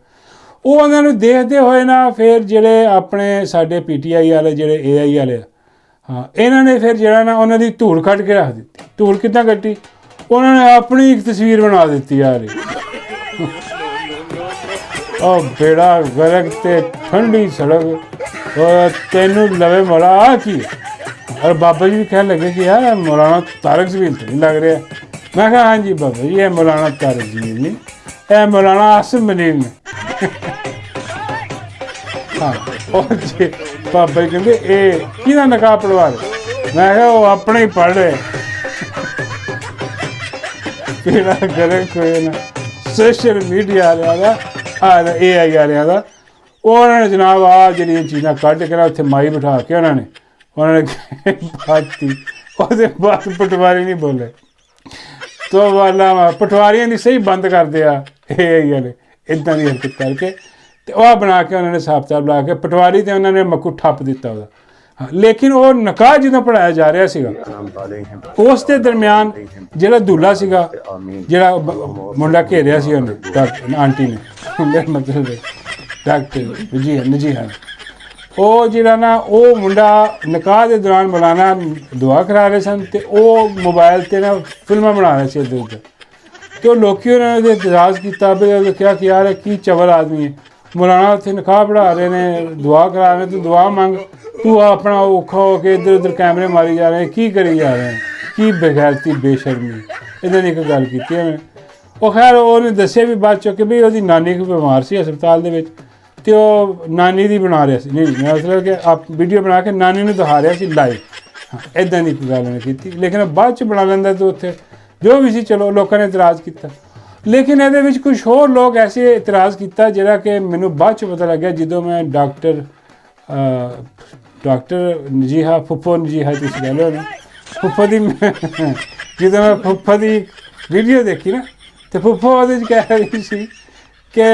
[SPEAKER 1] ਉਹ ਉਹਨਾਂ ਨੂੰ ਦੇਖਦੇ ਹੋਏ ਨਾ ਫਿਰ ਜਿਹੜੇ ਆਪਣੇ ਸਾਡੇ PTI ਵਾਲੇ ਜਿਹੜੇ AI ਵਾਲੇ ਆ, ਹਾਂ ਇਹਨਾਂ ਨੇ ਫਿਰ ਜਿਹੜਾ ਨਾ ਉਹਨਾਂ ਦੀ ਧੂੜ ਕੱਢ ਕੇ ਰੱਖ ਦਿੱਤੀ। ਧੂੜ ਕਿੱਦਾਂ ਕੱਢੀ? ਉਹਨਾਂ ਨੇ ਆਪਣੀ ਇੱਕ ਤਸਵੀਰ ਬਣਾ ਦਿੱਤੀ ਯਾਰ। ਉਹ ਬੇੜਾ ਗਰਕ ਤੇ ਠੰਡੀ ਸੜਕ ਔਰ ਤੈਨੂੰ ਲਵੇ ਮੌਲਾ ਆ ਕੀ। ਔਰ ਬਾਬਾ ਜੀ ਵੀ ਕਹਿਣ ਲੱਗੇ ਕਿ ਯਾਰ ਮੌਲਾਨਾ ਤਾਰਿਕ ਜਮੀਲ ਤਾਂ ਨਹੀਂ ਲੱਗ ਰਿਹਾ। ਮੈਂ ਕਿਹਾ ਹਾਂਜੀ ਬਾਬਾ ਜੀ ਇਹ ਮੌਲਾਨਾ ਤਾਰਿਕ ਜਮੀਲ ਨਹੀਂ, ਇਹ ਮੌਲਾਨਾ ਆਸਿਮ ਮਨੀਰ ਨੇ। ਹਾਂ, ਉਹ ਜੀ ਬਾਬਾ ਜੀ ਕਹਿੰਦੇ ਇਹ ਕਿਹਦਾ ਨਿਕਾਹ ਪੜਵਾ ਰਹੇ? ਮੈਂ ਕਿਹਾ ਉਹ ਆਪਣੇ ਹੀ ਪੜ੍ਹ ਰਹੇ। ਕਿਹੜਾ ਗਰਕ ਹੋਏ ਨਾ ਸੋਸ਼ਲ ਮੀਡੀਆ ਵਾਲਿਆਂ ਦਾ, AI ਵਾਲਿਆਂ ਦਾ। ਉਹਨਾਂ ਨੇ ਜਨਾਬ ਆ ਜਿਹੜੀਆਂ ਚੀਜ਼ਾਂ ਕੱਢ ਕੇ ਨਾ ਉੱਥੇ ਮਾਈ ਬਿਠਾ ਕੇ ਉਹਨਾਂ ਨੇ ਬਾਤੀ। ਉਹਦੇ ਬਾਅਦ ਪਟਵਾਰੀ ਨਹੀਂ ਬੋਲੇ ਤੋ ਵਾਲਾ ਪਟਵਾਰੀਆਂ ਦੀ ਸਹੀ ਬੰਦ ਕਰਦੇ ਆ AI ਵਾਲੇ, ਇੱਦਾਂ ਦੀ ਹਰਕਤ ਕਰਕੇ। ਅਤੇ ਉਹ ਬਣਾ ਕੇ ਉਹਨਾਂ ਨੇ ਹਿਸਾਬ ਕਿਤਾਬ ਲਾ ਕੇ ਪਟਵਾਰੀ ਅਤੇ ਉਹਨਾਂ ਨੇ ਮੱਕੂ ਠੱਪ ਦਿੱਤਾ ਉਹਦਾ। ਹਾਂ, ਲੇਕਿਨ ਉਹ ਨਿਕਾਹ ਜਦੋਂ ਪੜ੍ਹਾਇਆ ਜਾ ਰਿਹਾ ਸੀਗਾ ਉਸ ਦੇ ਦਰਮਿਆਨ ਜਿਹੜਾ ਦੂल्हा ਸੀਗਾ, ਜਿਹੜਾ ਮੁੰਡਾ ਘੇਰਿਆ ਸੀ ਉਹਨੇ ਆਂਟੀ ਨੇ, ਮੇਰਾ ਮਤਲਬ ਡਾਕਟਰ ਜੀ ਹਾਂ, ਉਹ ਜਿਹੜਾ ਨਾ ਉਹ ਮੁੰਡਾ ਨਿਕਾਹ ਦੇ ਦੌਰਾਨ ਮੌਲਾਨਾ ਦੁਆ ਕਰਾ ਰਹੇ ਸਨ ਅਤੇ ਉਹ ਮੋਬਾਇਲ 'ਤੇ ਨਾ ਫਿਲਮਾਂ ਬਣਾ ਰਹੇ ਸੀ ਇੱਧਰ ਉੱਧਰ। ਅਤੇ ਉਹ ਲੋਕ ਉਹਨਾਂ ਨੇ ਇਤਰਾਜ਼ ਕੀਤਾ ਵੀ ਉਹਨੇ ਕਿਹਾ ਕਿ ਯਾਰ ਕੀ ਚਵਲ ਆਦਮੀ ਹੈ, ਮੌਲਾਨਾ ਉੱਥੇ ਨਿਕਾਹ ਪੜ੍ਹਾ ਰਹੇ ਨੇ, ਦੁਆ ਕਰਾ ਰਹੇ, ਤੂੰ ਦੁਆ ਮੰਗ, ਤੂੰ ਆਪਣਾ ਔਖਾ ਹੋ ਕੇ ਇੱਧਰ ਉੱਧਰ ਕੈਮਰੇ ਮਾਰੀ ਜਾ ਰਹੇ, ਕੀ ਕਰੀ ਜਾ ਰਹੇ। ਕੀ ਬੇਗੈਰਤੀ ਬੇਸ਼ਰਮੀ, ਇੱਦਾਂ ਦੀ ਇੱਕ ਗੱਲ ਕੀਤੀ ਉਹਨੇ। ਉਹ ਖੈਰ ਉਹਨੇ ਦੱਸਿਆ ਵੀ ਬਾਅਦ ਚੋਂ ਕਿ ਵੀ ਉਹਦੀ ਨਾਨੀ ਕੋਈ ਬਿਮਾਰ ਸੀ ਹਸਪਤਾਲ ਦੇ ਵਿੱਚ, ਅਤੇ ਉਹ ਨਾਨੀ ਦੀ ਬਣਾ ਰਿਹਾ ਸੀ, ਨਹੀਂ ਮਤਲਬ ਕਿ ਆਪ ਵੀਡੀਓ ਬਣਾ ਕੇ ਨਾਨੀ ਨੂੰ ਦਿਖਾ ਰਿਹਾ ਸੀ ਲਾਈਵ। ਹਾਂ, ਇੱਦਾਂ ਦੀ ਕੋਈ ਗੱਲ ਉਹਨੇ ਕੀਤੀ, ਲੇਕਿਨ ਬਾਅਦ 'ਚ ਬਣਾ ਲੈਂਦਾ ਤਾਂ ਉੱਥੇ ਜੋ ਵੀ ਸੀ ਚਲੋ ਲੋਕਾਂ ਨੇ ਇਤਰਾਜ਼ ਕੀਤਾ। ਲੇਕਿਨ ਇਹਦੇ ਵਿੱਚ ਕੁਛ ਹੋਰ ਲੋਕ ਐਸੇ ਇਤਰਾਜ਼ ਕੀਤਾ ਜਿਹੜਾ ਕਿ ਮੈਨੂੰ ਬਾਅਦ 'ਚ ਪਤਾ ਲੱਗਿਆ ਜਦੋਂ ਮੈਂ ਡਾਕਟਰ ਜੀ ਹਾਂ ਫੁੱਫੋ ਜੀ ਹਾਂ ਤੁਸੀਂ ਕਹਿ ਲਓ ਨਾ ਫੁੱਫੋ ਦੀ ਜਦੋਂ ਮੈਂ ਫੁੱਫੋ ਦੀ ਵੀਡੀਓ ਦੇਖੀ ਨਾ ਅਤੇ ਫੁੱਫੋ ਉਹਦੇ 'ਚ ਕਹਿ ਰਹੀ ਸੀ ਕਿ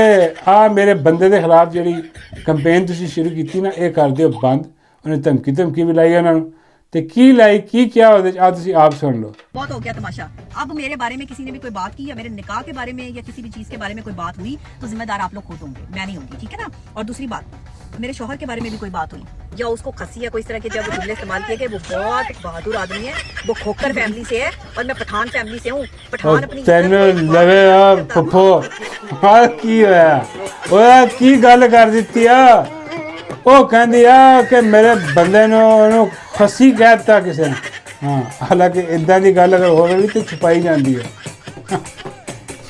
[SPEAKER 1] ਆਹ ਮੇਰੇ ਬੰਦੇ ਦੇ ਖਿਲਾਫ ਜਿਹੜੀ ਕੰਪੇਨ ਤੁਸੀਂ ਸ਼ੁਰੂ ਕੀਤੀ ਨਾ ਇਹ ਕਰ ਦਿਓ ਬੰਦ। ਉਹਨੇ ਧਮਕੀ ਵੀ ਲਾਈ ਉਹਨਾਂ ਨੂੰ, ਤੇ ਕੀ लाई की क्या आप सुन लो।
[SPEAKER 2] बहुत हो गया तमाशा। अब मेरे बारे में किसी ने भी कोई बात की या मेरे निकाह के बारे में या किसी भी चीज के बारे में कोई बात हुई तो जिम्मेदार आप लोग खुद होंगे, मैं नहीं होंगी, ठीक है ना। और दूसरी बात, मेरे शौहर के बारे में भी कोई बात हुई या उसको खसी या कोई इस तरह के जब जुमले इस्तेमाल किए गए, वो बहुत बहादुर आदमी है, वो खोकर फैमिली से है और मैं पठान फैमिली से हूँ। पठान अपनी
[SPEAKER 1] की गल कर दी आ, ਉਹ ਕਹਿੰਦੀ ਆ ਕਿ ਮੇਰੇ ਬੰਦੇ ਨੂੰ ਉਹਨੂੰ ਖੱਸੀ ਕਹਿ ਦਿੱਤਾ ਕਿਸੇ ਨੇ। ਹਾਂ, ਹਾਲਾਂਕਿ ਇੱਦਾਂ ਦੀ ਗੱਲ ਅਗਰ ਹੋਵੇ ਵੀ ਤਾਂ ਛੁਪਾਈ ਜਾਂਦੀ ਹੈ।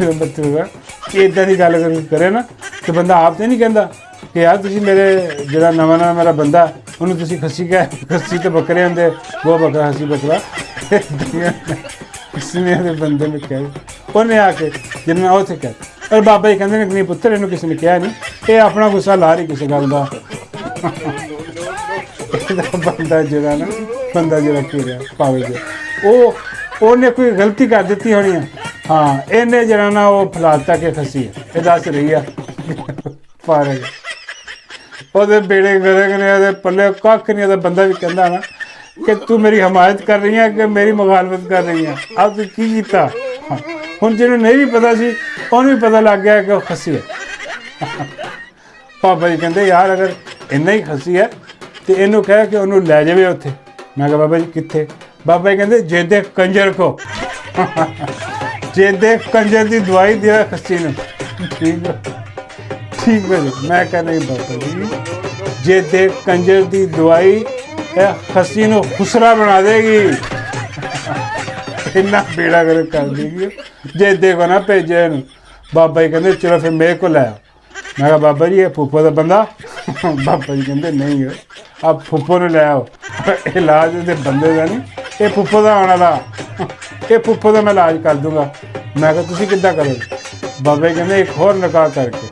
[SPEAKER 1] ਮਤਲਬ ਕਿ ਇੱਦਾਂ ਦੀ ਗੱਲ ਅਗਰ ਕਰੇ ਨਾ ਤਾਂ ਬੰਦਾ ਆਪ ਤਾਂ ਨਹੀਂ ਕਹਿੰਦਾ ਕਿ ਯਾਰ ਤੁਸੀਂ ਮੇਰੇ ਜਿਹੜਾ ਨਵਾਂ ਮੇਰਾ ਬੰਦਾ ਉਹਨੂੰ ਤੁਸੀਂ ਖੱਸੀ ਤਾਂ ਬੱਕਰੇ ਹੁੰਦੇ ਉਹ ਬੱਕਰਾ ਖੱਸੀ ਬੱਕਰਾ ਇਸਨੇ ਦੇ ਬੰਦੇ ਨੂੰ ਕਹਿ ਉਹਨੇ ਆ ਕੇ ਜਿੰਨਾ ਉੱਥੇ ਕਹਿ ਪਰ ਬਾਬਾ ਜੀ ਕਹਿੰਦੇ ਨੇ ਨਹੀਂ ਪੁੱਤਰ ਇਹਨੂੰ ਕਿਸੇ ਨੇ ਕਿਹਾ ਨਹੀਂ, ਇਹ ਆਪਣਾ ਗੁੱਸਾ ਲਾ ਰਹੀ ਕਿਸੇ ਗੱਲ ਦਾ। ਬੰਦਾ ਜਿਹੜਾ ਕਿਰਿਆ ਭਾਵੇਂ ਉਹਨੇ ਕੋਈ ਗਲਤੀ ਕਰ ਦਿੱਤੀ ਹੋਣੀ ਆ। ਹਾਂ, ਇਹਨੇ ਜਿਹੜਾ ਨਾ ਉਹ ਫਲਾਤਾ ਕੇ ਖੱਸੀ ਹੈ, ਇਹ ਦੱਸ ਰਹੀ ਆ ਪਾਰੇ ਉਹਦੇ ਬੇੜੇ ਗਰਗ ਨੇ ਉਹਦੇ ਪੱਲੇ ਕੱਖ ਨਹੀਂ। ਉਹਦਾ ਬੰਦਾ ਵੀ ਕਹਿੰਦਾ ਨਾ ਕਿ ਤੂੰ ਮੇਰੀ ਹਮਾਇਤ ਕਰ ਰਹੀ ਹੈ ਕਿ ਮੇਰੀ ਮੁਖਾਲਫਤ ਕਰ ਰਹੀ ਹੈ। ਆਪ ਤੂੰ ਕੀ ਕੀਤਾ? ਹੁਣ ਜਿਹਨੂੰ ਨਹੀਂ ਵੀ ਪਤਾ ਸੀ ਉਹਨੂੰ ਵੀ ਪਤਾ ਲੱਗ ਗਿਆ ਕਿ ਉਹ ਖੱਸੀ ਹੈ। ਬਾਬਾ ਜੀ ਕਹਿੰਦੇ ਯਾਰ ਅਗਰ ਇੰਨਾ ਹੀ ਖੱਸੀ ਹੈ ਤੇ ਇਹਨੂੰ ਕਹਿ ਕਿ ਉਹਨੂੰ ਲੈ ਜਾਵੇ ਉੱਥੇ। ਮੈਂ ਕਿਹਾ ਬਾਬਾ ਜੀ ਕਿੱਥੇ? ਬਾਬਾ ਜੀ ਕਹਿੰਦੇ ਜਿਹਦੇ ਕੰਜਰ ਕੋ ਜਿਹਦੇ ਕੰਜਰ ਦੀ ਦਵਾਈ ਦੇ ਖੱਸੀ ਨੂੰ। ਠੀਕ ਹੈ ਜੀ। ਮੈਂ ਕਿਹਾ ਨਹੀਂ ਬਾਬਾ ਜੀ, ਜਿਹਦੇ ਕੰਜਰ ਦੀ ਦਵਾਈ ਇਹ ਖੱਸੀ ਨੂੰ ਖੁਸਰਾ ਬਣਾ ਦੇਗੀ, ਇੰਨਾ ਬੇੜਾ ਗਰਕ ਕਰ ਦੇਗੀ ਜੇ ਦੇਖੋ ਨਾ ਭੇਜੇ ਇਹਨੂੰ। ਬਾਬਾ ਜੀ ਕਹਿੰਦੇ ਚਲੋ ਫਿਰ ਮੇਰੇ ਕੋਲ ਲੈ ਆਓ। ਮੈਂ ਕਿਹਾ ਬਾਬਾ ਜੀ ਇਹ ਫੁੱਫੋ ਦਾ ਬੰਦਾ? ਬਾਬਾ ਜੀ ਕਹਿੰਦੇ ਨਹੀਂ ਆਪ ਫੁੱਫੋ ਨੂੰ ਲੈ ਆਓ, ਇਹ ਇਲਾਜ ਦੇ ਬੰਦੇ ਦਾ ਨਹੀਂ, ਇਹ ਫੁੱਫੋ ਦਾ ਆਉਣ ਵਾਲਾ, ਇਹ ਫੁੱਫੋ ਦਾ ਮੈਂ ਇਲਾਜ ਕਰ ਦੂੰਗਾ। ਮੈਂ ਕਿਹਾ ਤੁਸੀਂ ਕਿੱਦਾਂ ਕਰੋਗੇ? ਬਾਬਾ ਜੀ ਕਹਿੰਦੇ ਇੱਕ ਹੋਰ ਨਿਕਾਹ ਕਰਕੇ